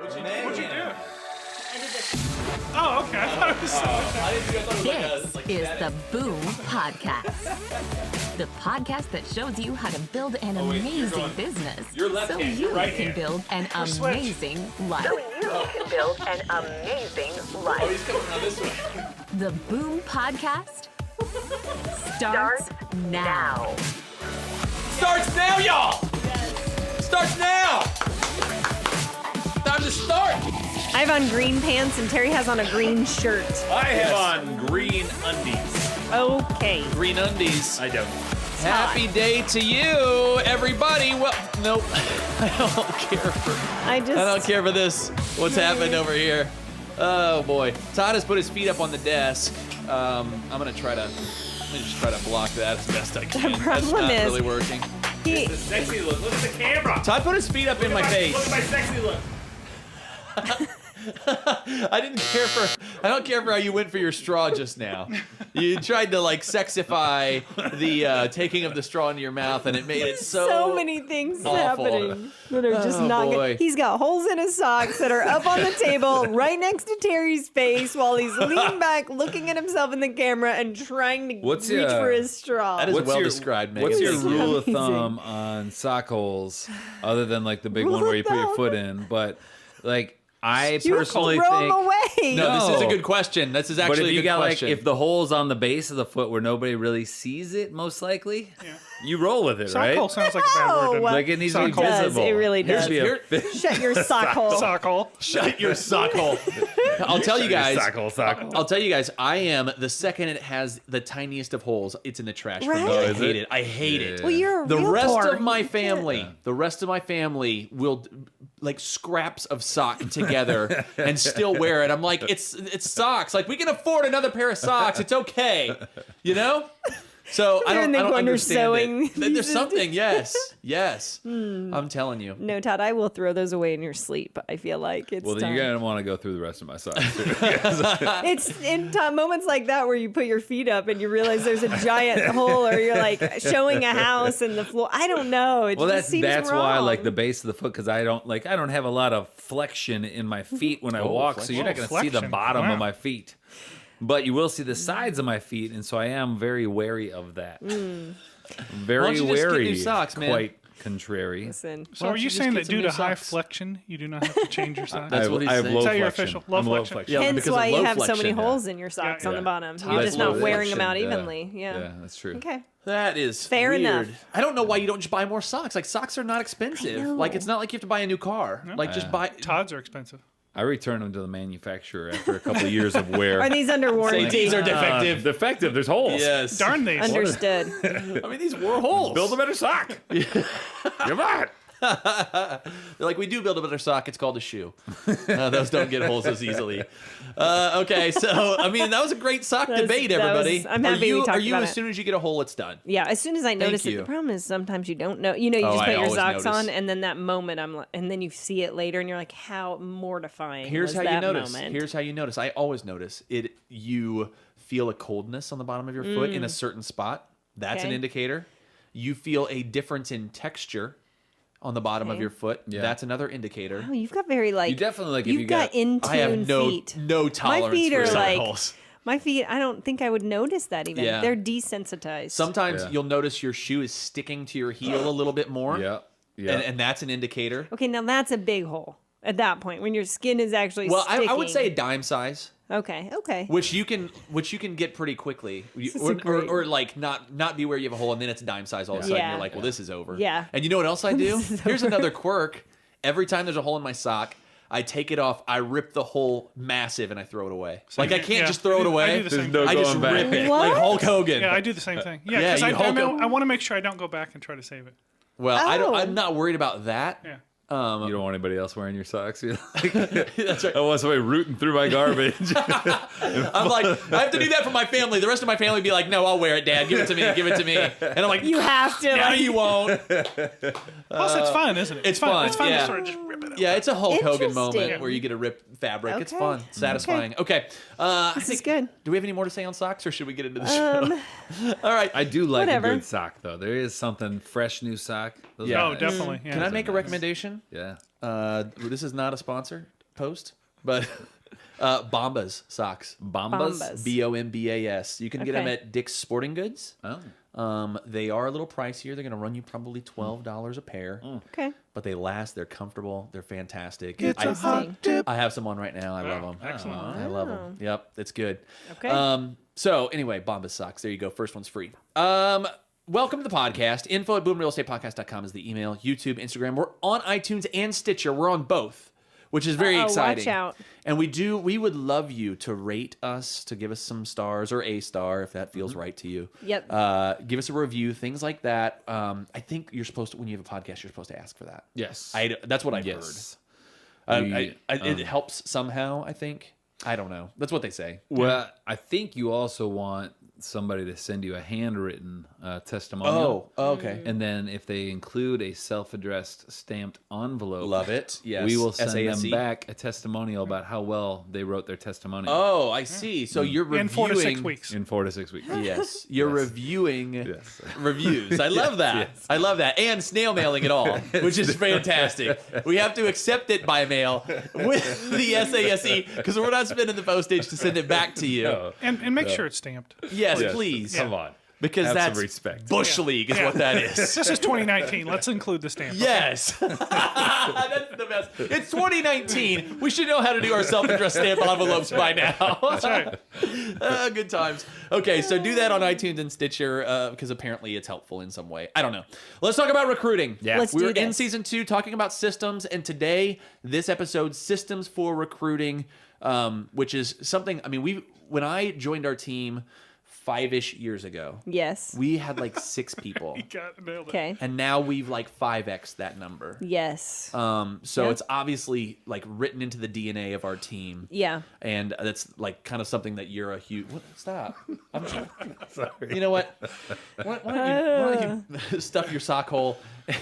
What'd you do? Oh, okay. I thought it was. This is the Boom Podcast. The podcast that shows you how to build an amazing business so you can build an amazing life. He's coming around this way. The Boom Podcast starts now. Starts now, y'all! Starts now! Time to start! I have on green pants and Terry has on a green shirt. I have on green undies. Okay. Green undies. I don't. Happy day to you, everybody. Well, nope. I don't care for this. What's happening over here? Oh boy. Todd has put his feet up on the desk. I'm gonna just try to block that as best I can. The problem That's not is really working. He, The sexy look. Look at the camera. Todd put his feet up in my face. Look at my sexy look. I don't care for how you went for your straw just now. You tried to like sexify the taking of the straw into your mouth, and it made it so many things awful. happening that are just Oh, not boy. good. He's got holes in his socks that are up on the table right next to Terry's face while he's leaning back, looking at himself in the camera and trying to reach for his straw. That is What's well your- described, Megan. What's your It's rule of amazing. thumb on sock holes, other than like the big Rule one where of you put your thumb? foot in? But like, I You personally throw think. him away. No, this is a No. good question. This is But actually if a you good got question. like, if the hole's on the base of the foot where nobody really sees it, most likely, you roll with it, Sock right? hole sounds like a bad word. doesn't it? Like it needs to be Sock hole. It does. visible. It really Here's does. the Here- Shut your sock hole. Sock hole. Shut your sock hole. I'll tell you guys. Sock hole. I'll tell you guys. I am the second it has the tiniest of holes. It's in the trash. For Right. me. Oh, I is hate it? it. I hate it. Well, you're a The real rest poor. of my family, will like scraps of sock together and still wear it. I'm like, it's socks. Like we can afford another pair of socks. It's okay, you know. So I They're in don't. the I don't corner understand sewing. it. There's something. Yes. I'm telling you. No, Todd, I will throw those away in your sleep. I feel like it's Well, then time. you're gonna want to go through the rest of my socks. Too. It's in moments like that where you put your feet up and you realize there's a giant hole, or you're like showing a house and the floor. I don't know. It Well, just seems that's why I wrong. like the base of the foot, because I don't have a lot of flexion in my feet when I walk, so you're not going to see the flexion. bottom Wow. of my feet. But you will see the sides of my feet, and so I am very wary of that. Mm. Very Why don't you just get wary. new socks, man? Quite contrary. Listen, So Why are don't you you just saying get that some due new to high socks? flexion, you do not have to change your size? That's what he's I have saying. low Is that your flexion. official? Low I'm low flexion. flexion. Yeah, hence because of why you low have so many flexion. holes in your socks on yeah. the bottom. Todd You're has just not low wearing them flexion, out yeah. evenly. Yeah. Yeah, that's true. Okay. That is Fair weird. enough. I don't know why you don't just buy more socks. Like socks are not expensive. know. Like it's not like you have to buy a new car. Like just buy. Todd's are expensive. I returned them to the manufacturer after a couple of years of wear. Are these under warranty? These are defective. Defective. There's holes. Yes. Darn these. Understood. I mean, these were holes. Build a better sock. Come on. They're like, we do build a better sock. It's called a shoe. Those don't get holes as easily. Okay, so I mean, that was a great sock debate, everybody. I'm happy we talked Are you about as it. soon as you get a hole, it's done? Yeah, as soon as I notice it, you. the problem is sometimes you don't know. You know, you Oh, just I put your always socks notice. on, and then that moment, and then you see it later, and you're like, how mortifying. Here's was how that you notice. Moment. Here's how you notice. I always notice it. You feel a coldness on the bottom of your foot in a certain spot. That's an Okay. indicator. You feel a difference in texture on the bottom of Okay. your foot. Yeah. That's another indicator. Oh, you've got very like You definitely, like, if you've you got got- in tune I have feet. no tolerance My feet for are sock like holes. my feet. I don't think I would notice that even. Yeah. They're desensitized. Sometimes Yeah. you'll notice your shoe is sticking to your heel a little bit more. Yeah. Yeah. And that's an indicator. Okay, now that's a big hole at that point when your skin is actually. Well, I would sticking. say a dime size, Okay. Okay. which you can get pretty quickly, is or, a great- or like not be where you have a hole and then it's a dime size all of a sudden. Yeah. You're like, well, this is over. Yeah. And you know what else I do? This is Here's over. another quirk. Every time there's a hole in my sock, I take it off, I rip the hole massive, and I throw it away. Like I here. can't Yeah. just throw it I away. do the same no thing. I just going back. rip it What? like Hulk Hogan. Yeah, I do the same thing. Yeah, Yeah, because you Hulk Hogan. I want to make sure I don't go back and try to save it. Well, Oh. I'm not worried about that. Yeah. You don't want anybody else wearing your socks. You're like, That's right. I want somebody rooting through my garbage. I'm like, I have to do that for my family. The rest of my family would be like, no, I'll wear it, Dad. Give it to me. Give it to me. And I'm like, You have to. no, like, you won't. Plus, it's fun, isn't it? it's fun, It's fun yeah. to sort of just rip it out. Yeah, it's a Hulk Hogan moment Interesting. where you get a ripped fabric. It's Okay. fun, satisfying. Okay, This is good. Do we have any more to say on socks, or should we get into the show? All right. I do like Whatever. a good sock, though. There is something fresh new sock. Those Yeah. are Oh, nice. definitely. Yeah. Can I make a nice. recommendation? Yeah. This is not a sponsor post, but Bombas socks. Bombas. Bombas. You can get them Okay. at Dick's Sporting Goods. Oh. They are a little pricier. They're going to run you probably $12 a pair. Okay. But they last. They're comfortable. They're fantastic. It's a hot dip. I have some on right now. I love them. Excellent. I love them. Yep, it's good. Okay. So anyway, Bombas socks. There you go. First one's free. Welcome to the podcast. info@boomrealestatepodcast.com is the email. YouTube, Instagram. We're on iTunes and Stitcher. We're on both, which is very exciting. Watch out. And we would love you to rate us, to give us some stars or a star if that feels right to you. Yep. Give us a review, things like that. I think you're supposed to, when you have a podcast, you're supposed to ask for that. Yes. That's what I've Yes. heard. It helps somehow, I think. I don't know. That's what they say. Well, I think you also want somebody to send you a handwritten testimonial. Oh, okay. And then if they include a self-addressed stamped envelope, Love it. Yes. we will send SASE. them back a testimonial about how well they wrote their testimonial Oh, I see. So you're reviewing In 4 to 6 weeks. in 4 to 6 weeks. Yes, you're reviewing Yes. reviews. I love that. yes. I love that. And snail mailing it all, which is fantastic. We have to accept it by mail with the SASE because we're not spending the postage to send it back to you. No. And make sure it's stamped. Yes, Yes. please. Come on. Because Have that's some respect. Bush League is what that is. This is 2019. Let's include the stamp. Yes. That's the best. It's 2019. We should know how to do our self-addressed stamp envelopes by now. That's right. Good times. Okay, so do that on iTunes and Stitcher because apparently it's helpful in some way. I don't know. Let's talk about recruiting. Yeah. Let's We're do in this. season 2 talking about systems, and today, this episode, systems for recruiting, which is something, I mean, when I joined our team 5-ish years ago, Yes. we had like 6 people. Nailed it. Okay. And now we've like 5x that number. Yes. So Yeah. it's obviously like written into the DNA of our team. Yeah. And that's like kind of something that you're a huge. Stop. I'm sorry. You know what? Why don't you stuff your sock hole? And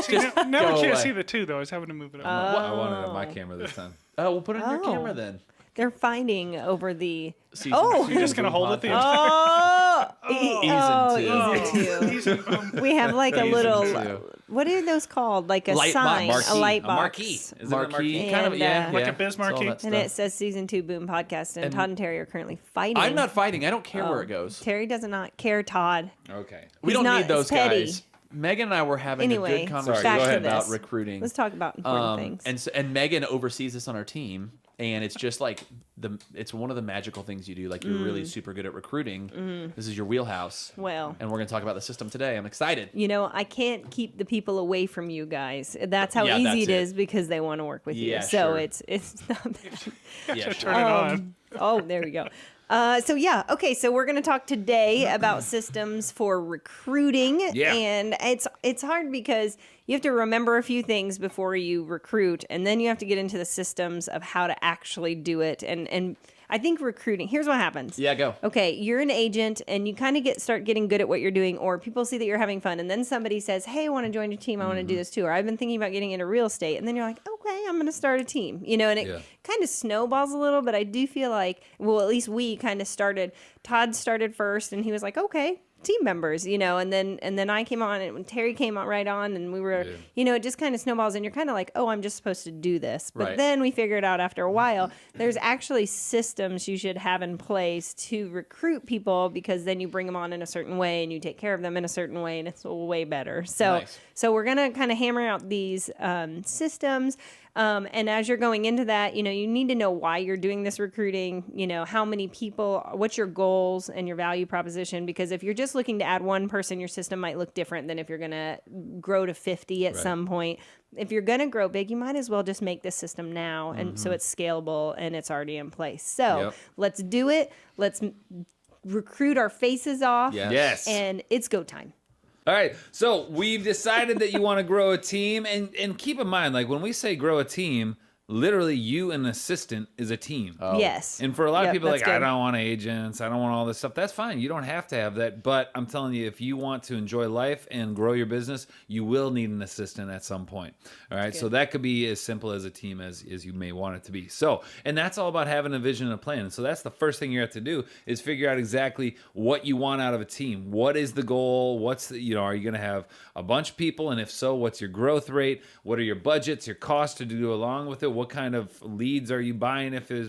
See, just now go we can't away. see the 2, though. I was having to move it up. I want it on my camera this time. Oh, we'll put it on your Oh. camera then. They're fighting over the. Season Oh! two You're just Boom going to hold it the Podcast. entire Easy two. Easy. We have like a Season little. two. What are those called? Like a Light box. sign, Marquee. a light A box. marquee. Is it a Marquee, marquee? kind of, And, yeah, Like yeah. a biz It's all marquee? that And it stuff. says season 2 Boom Podcast, and Todd and Terry are currently fighting. I'm not fighting. I don't care where Oh, it goes. Terry does not care, Todd. Okay. We He's don't not- need those it's petty. guys. Megan and I were having Anyway, a good Sorry, conversation back to about this. recruiting. Let's talk about important things. And Megan oversees this on our team, and it's just like it's one of the magical things you do. Like you're really super good at recruiting. This is your wheelhouse. Well. And we're going to talk about the system today. I'm excited. You know, I can't keep the people away from you guys. That's how Yeah, easy that's it it. is because they want to work with Yeah, you. So sure. it's not bad. Yeah, Turn it on. Oh, there we go. Okay, so we're going to talk today about systems for recruiting. Yeah. And it's hard because you have to remember a few things before you recruit, and then you have to get into the systems of how to actually do it. And I think recruiting, here's what happens. Yeah, go. Okay, you're an agent and you kind of start getting good at what you're doing, or people see that you're having fun, and then somebody says, hey, I want to join your team, I want to do this too, or I've been thinking about getting into real estate, and then you're like, okay, I'm going to start a team, and it Yeah. kind of snowballs a little, but I do feel like, well, at least we kind of started, Todd started first, and he was like, okay, team members, and then I came on, and Terry came on right on, and we were, it just kind of snowballs, and you're kind of like, oh, I'm just supposed to do this. But Right. then we figured out after a while, there's actually systems you should have in place to recruit people, because then you bring them on in a certain way, and you take care of them in a certain way, and it's way better. So, Nice. so we're gonna kind of hammer out these systems. And as you're going into that, you need to know why you're doing this recruiting, how many people, what's your goals and your value proposition. Because if you're just looking to add one person, your system might look different than if you're going to grow to 50 at some point. If you're going to grow big, you might as well just make this system now. And so it's scalable and it's already in place. So Yep. let's do it. Let's recruit our faces off. Yes. And it's go time. All right, so we've decided that you want to grow a team, and keep in mind, like when we say grow a team, literally you and an assistant is a team. Yes. And for a lot of people, that's like, I good. don't want agents, I don't want all this stuff. That's fine. You don't have to have that. But I'm telling you, if you want to enjoy life and grow your business, you will need an assistant at some point. All right. So that could be as simple as a team as you may want it to be. So, and that's all about having a vision and a plan. And so that's the first thing you have to do is figure out exactly what you want out of a team. What is the goal? What's the, are you going to have a bunch of people? And if so, what's your growth rate? What are your budgets, your costs to do along with it? What kind of leads are you buying? If there's,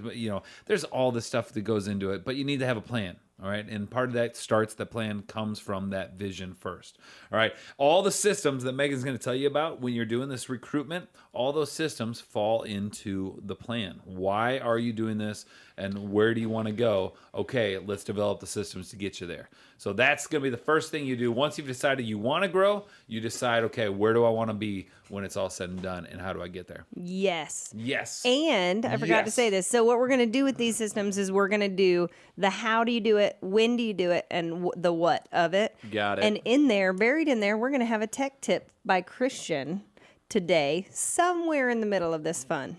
there's all the stuff that goes into it, but you need to have a plan. All right. And part of that the plan comes from that vision first. All right. All the systems that Megan's going to tell you about when you're doing this recruitment, all those systems fall into the plan. Why are you doing this? And where do you want to go? Okay, let's develop the systems to get you there. So that's going to be the first thing you do. Once you've decided you want to grow, you decide, okay, where do I want to be when it's all said and done? And how do I get there? Yes. Yes. And I forgot to say this. So what we're going to do with these systems is we're going to do the how do you do it, when do you do it, and the what of it. Got it. And in there, buried in there, we're going to have a tech tip by Christian today, somewhere in the middle of this fun.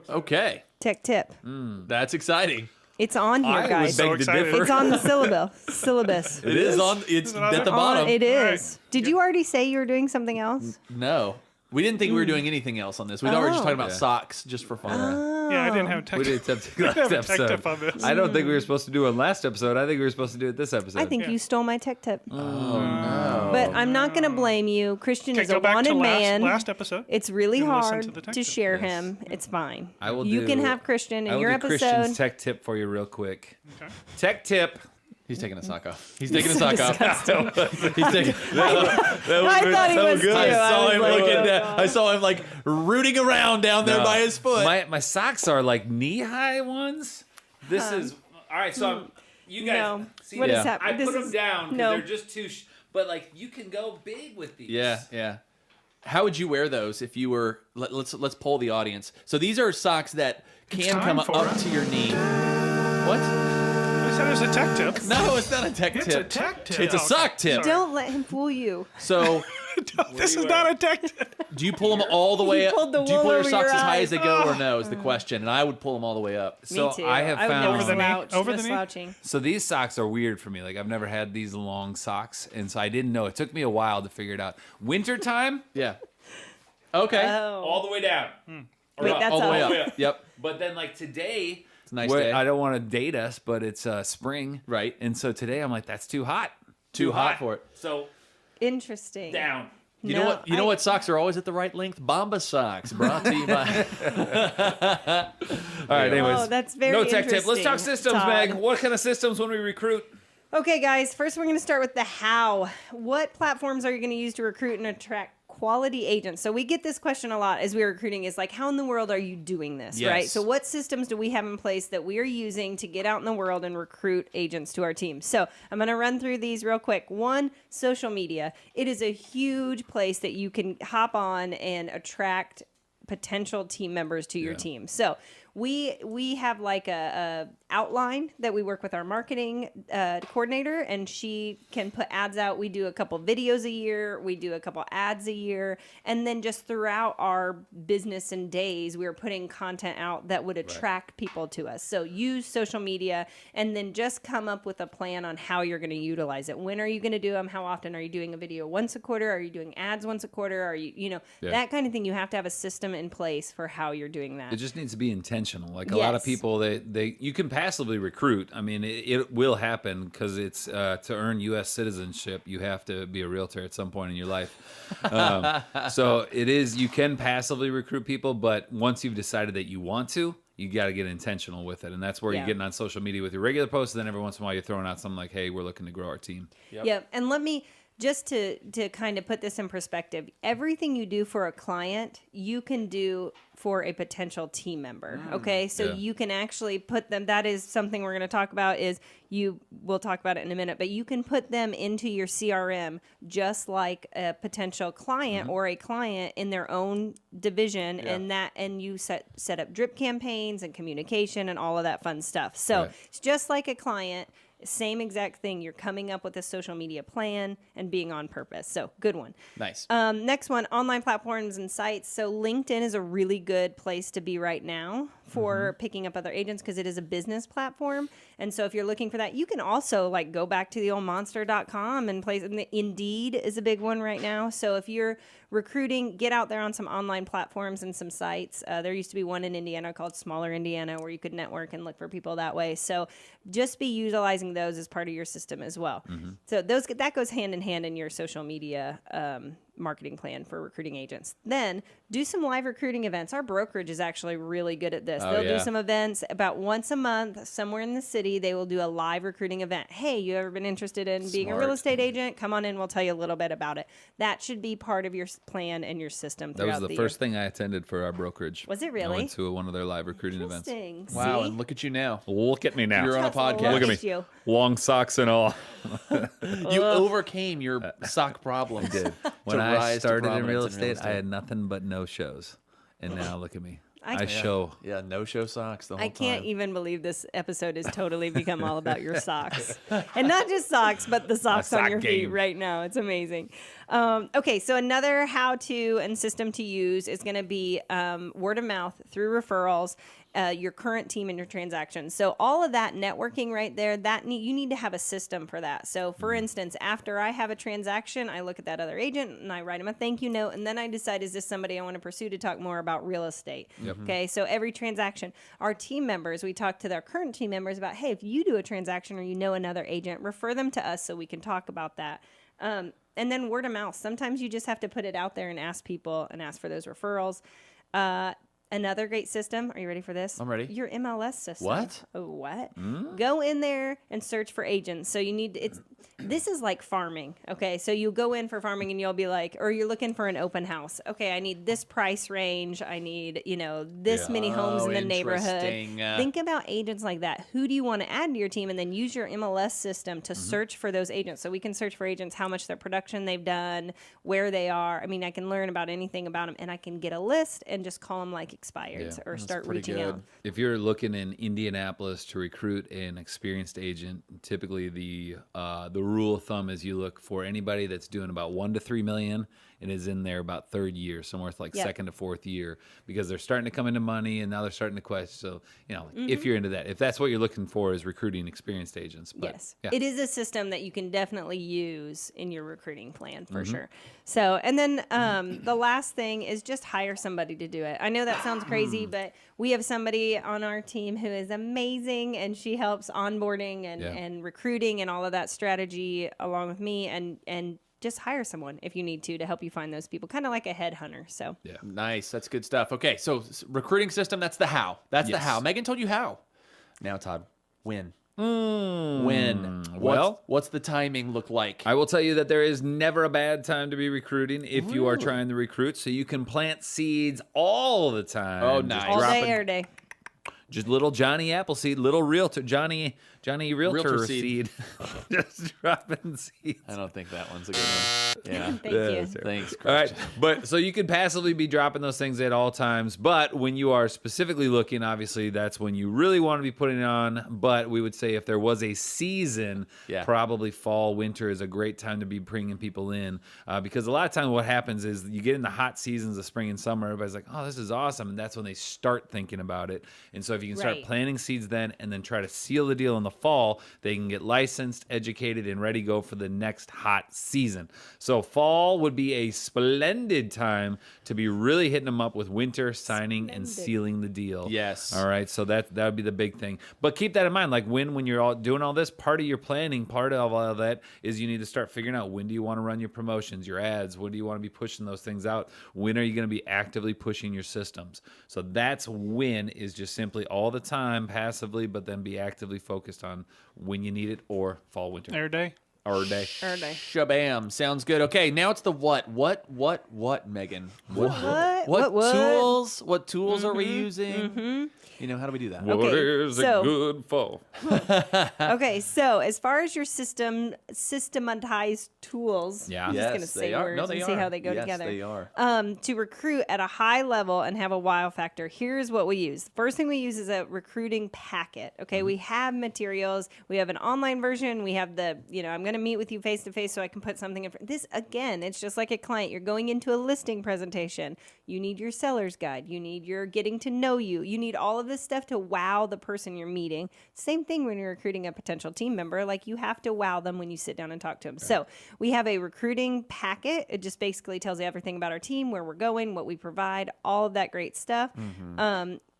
Okay. Tech tip. That's exciting. It's on here, I was guys. so beg to excited. differ. It's on the syllabus. It is on. It's it on at the there? bottom. It All is. Did you already say you were doing something else? No. We didn't think we were doing anything else on this. We thought we were just talking about Yeah. socks just for fun. Yeah, I didn't have tech. We did tech I didn't have last a tech episode. tip on this. I don't think we were supposed to do it last episode. I think we were supposed to do it this episode. I think Yeah. you stole my tech tip. Oh, no. But I'm not going to blame you. Christian Okay, is a go back to wanted man. last episode. It's really and listen hard to the tech to tip. share Yes. him. It's fine. I will You do, can have Christian I in will your do episode. Christian's tech tip for you real quick. Okay. Tech tip. He's taking a sock off. He's taking a sock off. He's taking. I thought he was too. I saw was him like, looking oh, down. God. I saw him like rooting around down there No. by his foot. My socks are like knee-high ones. This is all right. So you guys No. see What is this? happening? I This put them is- down because no. they're just too. But like you can go big with these. Yeah. How would you wear those if you were? Let's poll the audience. So these are socks that can time come for up it. to your knee. What? I said it was a tech tip. No, it's not a tech It's tip. a tech tip. It's a Okay, sock tip. sorry. Don't let him fool you. So This is not a tech tip. do you pull them all the way up? pulled the Do you wool pull your over socks your as high eyes. as they go, or no? Is the question. And I would pull them all the way up. So Me too. I have would found never Over the knee? slouch. Over No the knee? slouching. So these socks are weird for me. Like I've never had these long socks, and so I didn't know. It took me a while to figure it out. Wintertime, Yeah. Okay. Oh. all the way down. Or Wait, up. that's all the way all. up. Yep. But then like today, It's a nice where- day. I don't want to date us, but it's spring, Right. And so today I'm like, that's too hot. Too hot for it. So Interesting. down. You know what? You know what socks are always at the right length? Bomba socks, brought to you by. All right. Anyways, Oh, that's very no tech tip. Let's talk interesting, systems, Todd. Meg. What kind of systems when we recruit? Okay, guys, first we're going to start with the how. What platforms are you going to use to recruit and attract quality agents? So we get this question a lot as we're recruiting is like, how in the world are you doing this, Yes. right? So what systems do we have in place that we are using to get out in the world and recruit agents to our team? So I'm going to run through these real quick. One, social media. It is a huge place that you can hop on and attract potential team members to your team. So we have like a outline that we work with our marketing coordinator, and she can put ads out. We do a couple videos a year, we do a couple ads a year, and then just throughout our business and days, we are putting content out that would attract people to us. So use social media, and then just come up with a plan on how you're going to utilize it. When are you going to do them? How often are you doing a video once a quarter? Are you doing ads once a quarter? Are you that kind of thing? You have to have a system in place for how you're doing that. It just needs to be intentional. Like a lot of Yes. people, they you can passively recruit. I mean, it will happen because it's to earn U.S. citizenship, you have to be a realtor at some point in your life. So it is. You can passively recruit people, but once you've decided that you want to, you got to get intentional with it, and that's where Yeah. you're getting on social media with your regular posts. And then every once in a while, you're throwing out something like, "Hey, we're looking to grow our team." Yep. And let me just to kind of put this in perspective, everything you do for a client, you can do for a potential team member. Okay. So Yeah. you can actually put them, that is something we're going to talk about we'll talk about it in a minute, but you can put them into your CRM just like a potential client or a client in their own division, and you set up drip campaigns and communication and all of that fun stuff. So Right. it's just like a client. Same exact thing. You're coming up with a social media plan and being on purpose. So good one. Nice. Next one, online platforms and sites. So LinkedIn is a really good place to be right now for picking up other agents because it is a business platform. And so if you're looking for that, you can also like go back to the old monster.com and place. Indeed is a big one right now. So if you're recruiting, get out there on some online platforms and some sites. There used to be one in Indiana called Smaller Indiana where you could network and look for people that way. So just be utilizing those as part of your system as well. So that goes hand in hand in your social media marketing plan for recruiting agents. Then do some live recruiting events. Our brokerage is actually really good at this. They'll do some events about once a month somewhere in the city. They will do a live recruiting event. Hey, you ever been interested in being a real estate agent? Come on in. We'll tell you a little bit about it. That should be part of your plan and your system throughout the year. That was the first thing I attended for our brokerage. Was it really? I went to one of their live recruiting events. Wow, See? and look at you now. Look at me now. You're on a podcast. Look at me. You. Long socks and all. You overcame your sock problem. I did. When I started in real estate, I had nothing but no-shows. And now look at me. I show. Yeah, no-show socks the whole time. I can't even believe this episode has totally become all about your socks. And not just socks, but the socks on your feet right now. It's amazing. Okay, so another how-to and system to use is going to be word of mouth through referrals, your current team and your transactions. So all of that networking right there, you need to have a system for that. So for instance, after I have a transaction, I look at that other agent and I write him a thank you note, and then I decide, is this somebody I want to pursue to talk more about real estate? Okay, so every transaction, our team members, we talk to their current team members about, hey, if you do a transaction or you know another agent, refer them to us so we can talk about that. And then word of mouth. Sometimes you just have to put it out there and ask people and ask for those referrals. Another great system. Are you ready for this? I'm ready. Your MLS system. What? Oh, what? Go in there and search for agents. So you need this is like farming. Okay, so you go in for farming and you'll be like, or you're looking for an open house. Okay, I need this price range. I need this many homes in the neighborhood. Think about agents like that. Who do you want to add to your team, and then use your MLS system to search for those agents. So we can search for agents, how much their production they've done, where they are. I mean, I can learn about anything about them, and I can get a list and just call them like expired or start reaching out. If you're looking in Indianapolis to recruit an experienced agent, typically the rule of thumb is you look for anybody that's doing about 1 to 3 million and is in their about third year, somewhere like second to fourth year, because they're starting to come into money and now they're starting to question. So, if you're into that, if that's what you're looking for is recruiting experienced agents. But, yes. It is a system that you can definitely use in your recruiting plan for sure. So, and then the last thing is just hire somebody to do it. I know that sounds crazy, but we have somebody on our team who is amazing, and she helps onboarding and recruiting and all of that strategy along with me, and just hire someone if you need to help you find those people, kind of like a headhunter. So Nice. That's good stuff. Okay, so recruiting system, that's the how. That's the how. Megan told you how. Now, Todd, when? When? What's the timing look like? I will tell you that there is never a bad time to be recruiting if you are trying to recruit. So you can plant seeds all the time. Oh, nice. all day, every day. Just little Johnny Appleseed, little realtor, Johnny Realtor seed. Just dropping seeds. I don't think that one's a good one. Yeah. Thank you. Thanks, All right. But so you could passively be dropping those things at all times. But when you are specifically looking, obviously, that's when you really want to be putting it on. But we would say if there was a season, probably fall, winter is a great time to be bringing people in. Because a lot of times what happens is you get in the hot seasons of spring and summer. Everybody's like, oh, this is awesome. And that's when they start thinking about it. And so if you can start planting seeds then and then try to seal the deal in the fall, they can get licensed, educated, and ready to go for the next hot season. So fall would be a splendid time to be really hitting them up with winter, signing and sealing the deal. Yes. All right. So that would be the big thing. But keep that in mind. Like when you're all doing all this, part of your planning, part of all of that is you need to start figuring out when do you want to run your promotions, your ads, when do you want to be pushing those things out? When are you going to be actively pushing your systems? So that's when is just simply all the time passively, but then be actively focused on when you need it or fall, winter. Every day. Shabam. Sounds good. Okay, now it's the what. What, Megan? What? Tools? What tools are we using? You know, how do we do that? What is a good fall? Okay, so as far as your systematized tools, I'm just going to say words and see how they go together. They are. To recruit at a high level and have a wow factor, here's what we use. The first thing we use is a recruiting packet. Okay, we have materials. We have an online version. We have the, I'm going to meet with you face to face so I can put something in. This, again, it's just like a client. You're going into a listing presentation. You need your seller's guide. You need your getting to know you. You need all of this stuff to wow the person you're meeting. Same thing when you're recruiting a potential team member. Like, you have to wow them when you sit down and talk to them. Right. So we have a recruiting packet. It just basically tells you everything about our team, where we're going, what we provide, all of that great stuff.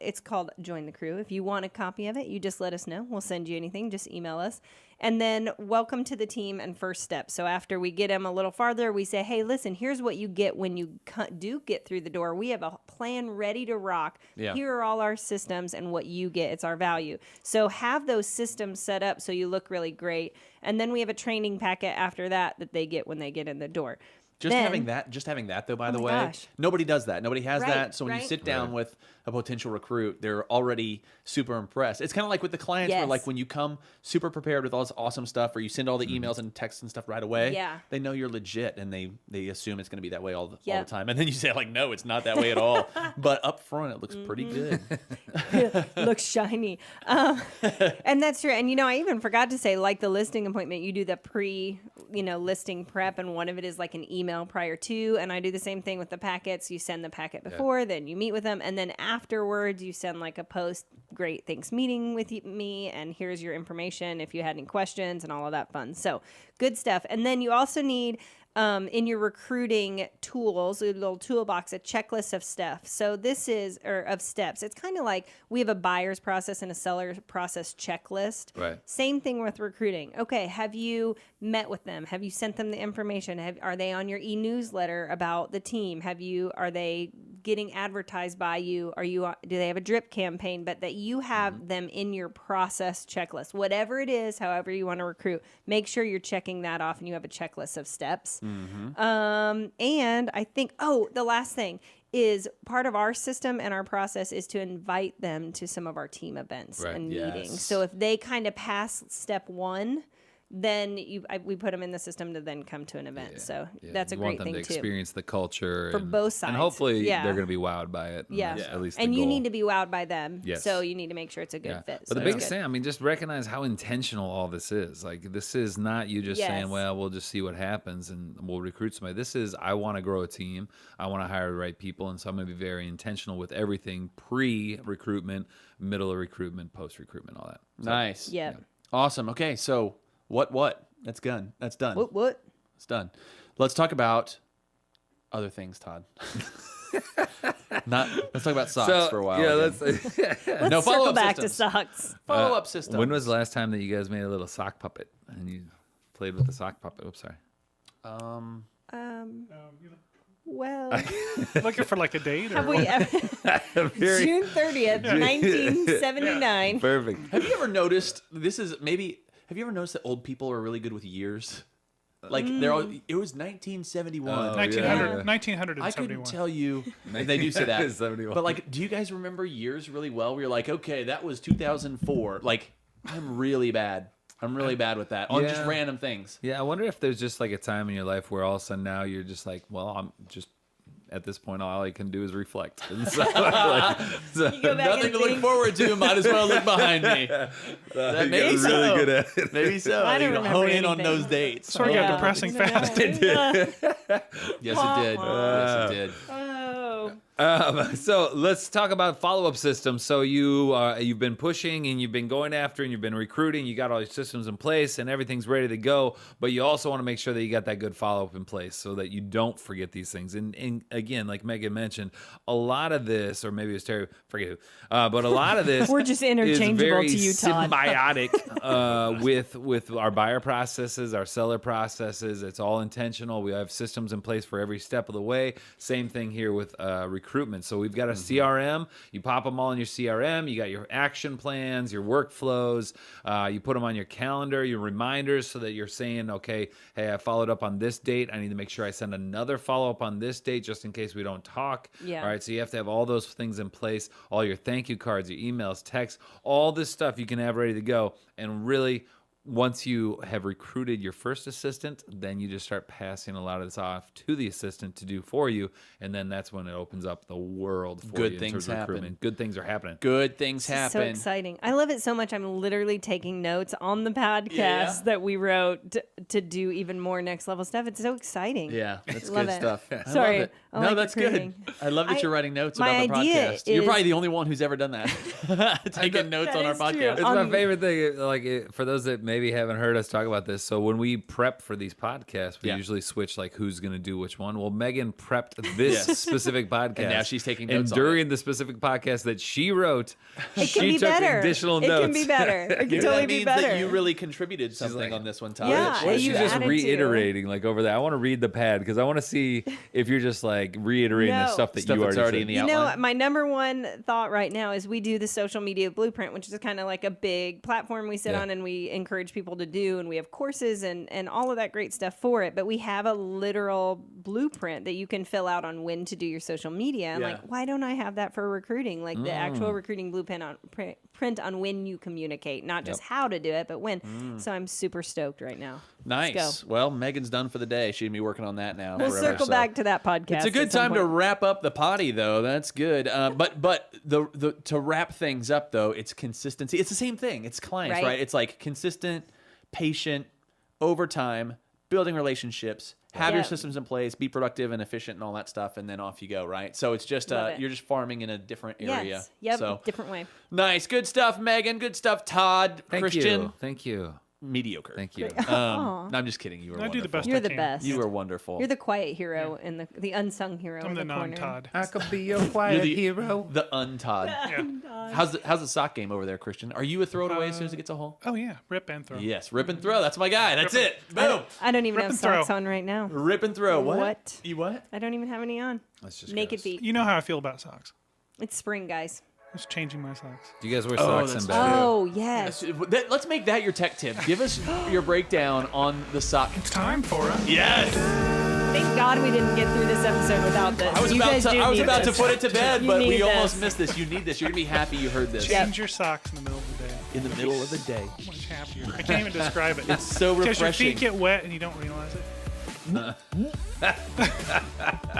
It's called Join the Crew. If you want a copy of it, you just let us know. We'll send you anything. Just email us. And then welcome to the team and first step. So after we get them a little farther, we say, hey, listen, here's what you get when you do get through the door. We have a plan ready to rock. Yeah. Here are all our systems and what you get. It's our value. So have those systems set up so you look really great. And then we have a training packet after that they get when they get in the door. Having that though, by the way, gosh. Nobody does that. Nobody has that. So when you sit down with a potential recruit, they're already super impressed. It's kind of like with the clients where, like, when you come super prepared with all this awesome stuff, or you send all the emails and texts and stuff right away, they know you're legit, and they assume it's going to be all the time. And then you say, like, no, it's not that way at all. But up front, it looks pretty good. Looks shiny. And that's true. And, I even forgot to say, like the listing appointment, you do the listing prep, and one of it is like an email prior to, and I do the same thing with the packets. You send the packet before, then you meet with them, and then afterwards you send like a post, great, thanks meeting with me, and here's your information if you had any questions and all of that fun. So good stuff. And then you also need in your recruiting tools, a little toolbox, a checklist of stuff. So of steps. It's kind of like we have a buyer's process and a seller's process checklist. Right. Same thing with recruiting. Okay, have you met with them? Have you sent them the information? Are they on your e-newsletter about the team? Are they getting advertised by you? Do they have a drip campaign? But that you have them in your process checklist. Whatever it is, however you want to recruit, make sure you're checking that off and you have a checklist of steps. And I think, the last thing is part of our system and our process is to invite them to some of our team events and meetings. So if they kind of pass step 1, then we put them in the system to then come to an event. So that's a great thing too. You want them to experience the culture for both sides, and hopefully they're going to be wowed by it. At least. And you need to be wowed by them. Yes. So you need to make sure it's a good fit. But so the biggest thing, just recognize how intentional all this is. Like, this is not you just saying, well, we'll just see what happens and we'll recruit somebody. This is, I want to grow a team. I want to hire the right people, and so I'm going to be very intentional with everything: pre-recruitment, middle of recruitment, post-recruitment, all that. So, nice. Yeah. Awesome. Okay, so. What? That's done. That's done. What? It's done. Let's talk about other things, Todd. Let's talk about socks for a while. Yeah, let's circle back to socks. Follow-up system. When was the last time that you guys made a little sock puppet and you played with the sock puppet? Oops, sorry. Well, looking for like a date? Have we ever? June 30th, 1979. Perfect. Have you ever noticed, have you ever noticed that old people are really good with years? Like, it was 1971. 1971. I couldn't tell you. They do say that. 71. But, like, do you guys remember years really well? Where you're like, okay, that was 2004. Like, I'm really bad. with that on just random things. Yeah, I wonder if there's just like a time in your life where all of a sudden now you're just like, well, I'm just at this point all I can do is reflect. And so, nothing to look forward to. Might as well look behind me. Maybe so. Really good at it. Maybe so. I don't remember hone in anything. on those dates. Sort of got depressing fast. It did. Yes, it did. Yes, it did. So let's talk about follow-up systems. So you've been pushing and you've been going after and you've been recruiting. You got all your systems in place and everything's ready to go. But you also want to make sure that you got that good follow-up in place so that you don't forget these things. And again, like Megan mentioned, a lot of this, or maybe it's Terry, forget who, but a lot of this we're just interchangeable is very to you, Todd. Symbiotic with our buyer processes, our seller processes. It's all intentional. We have systems in place for every step of the way. Same thing here with recruiting recruitment. So we've got a CRM. You pop them all in your CRM. You got your action plans, your workflows. You put them on your calendar, your reminders, so that you're saying, okay, hey, I followed up on this date. I need to make sure I send another follow-up on this date just in case we don't talk. Yeah. All right, so you have to have all those things in place, all your thank you cards, your emails, texts, all this stuff you can have ready to go. And really, once you have recruited your first assistant, then you just start passing a lot of this off to the assistant to do for you, and then that's when it opens up the world for Good you things in terms of happen. recruitment. Good things are happening. Good things So happen. exciting. I love it so much. I'm literally taking notes on the podcast Yeah. that we wrote to do even more next level stuff. It's so exciting. Yeah, that's Love good it. stuff. I Sorry. love it. I No, like that's recruiting. good. I love that you're writing notes my about the idea podcast. You're is- probably the only one who's ever done that. Taking notes That on our is true. podcast. It's my favorite thing. Like, for those that maybe haven't heard us talk about this, so when we prep for these podcasts, we Yeah. usually switch like who's going to do which one. Well, Megan prepped this Yes. specific podcast, And now she's taking And notes on during the specific podcast that she wrote, It she can be took better. additional It notes. can be better. It can Yeah, totally that be means better. that you really contributed something like, on this one, Todd. Yeah, What if you she's just added to. reiterating like over there? I want to read the pad because I want to see if you're just like reiterating the No. stuff that Stuff you that's already said. in the You know, outline. my number one thought right now is we do the social media blueprint, which is kind of like a big platform we sit Yeah. on and we encourage people to do. And we have courses and all of that great stuff for it. But we have a literal blueprint that you can fill out on when to do your social media. I'm Yeah. like, why don't I have that for recruiting? Like the actual recruiting blueprint on print on when you communicate, not just how to do it, but when. So I'm super stoked right now. Let's Nice. go. Well, Megan's done for the day. She'd be working on that now. We'll forever, circle so. back to that podcast. It's a good at some time to point. wrap up the potty, though. That's good. But the to wrap things up, though, it's consistency. It's the same thing. It's clients, Right. right? It's like consistent, patient, over time, building relationships, have your Yeah. systems in place, be productive and efficient, and all that stuff, and then off you go, right? So it's just Love it. you're just farming in a different area. Yes. Yep. So Different way. nice, good stuff, Megan. Good stuff, Todd. Thank Christian. you. Thank you. Mediocre. Thank you. No, I'm just kidding. You were I wonderful. do the best You're I the can. best. You were wonderful. You're the quiet hero and the unsung hero I'm in the the corner. non-Todd. I could be your You're quiet the hero. The untodd. Yeah. How's the sock game over there, Christian? Are you a throw it away as soon as it gets a hole? Oh yeah, rip and throw. Yes, rip and throw. That's my guy. That's it. Boom. I don't even Rip have and throw. socks on right now. Rip and throw. What? What? You what? I don't even have any on. That's just Naked gross. feet. You know how I feel about socks. It's spring, guys. It's changing my socks. Do you guys wear Oh, socks that's in bed? Oh, yes. Let's make that your tech tip. Give us your breakdown on the sock. It's time for it. Yes. Thank God we didn't get through this episode without this. I was You guys do about need to this. put it to bed, You but we need almost this. missed this. You need this. You're gonna be happy you heard this. Change your socks in the middle of the day. In the middle of the day. Much happier. I can't even describe it. It's so Because your refreshing. feet get wet and you don't realize it.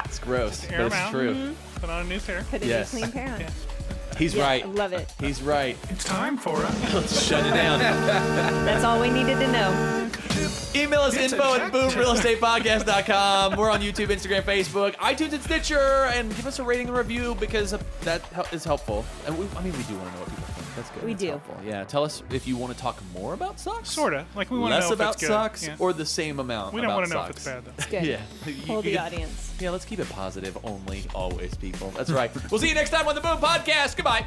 It's gross, Air but 'em it's out. true. Put on a new pair. Put a Yes. new clean pair on. Yeah. He's Yeah, right. I love it. He's right. It's time for it. Let's shut it down. That's all we needed to know. Email us info@boomrealestatepodcast.com. We're on YouTube, Instagram, Facebook, iTunes, and Stitcher. And give us a rating and review because that is helpful. And we do want to know what people think. That's good. We That's do. helpful. Yeah. Tell us if you want to talk more about socks. Sorta. Like we want to Less know if about it's good. socks Yeah. or the same amount. We don't want want to know if it's bad though. It's good. Yeah. Hold You the can- audience. Yeah, let's keep it positive only, always, people. That's right. We'll see you next time on the Boom Podcast. Goodbye.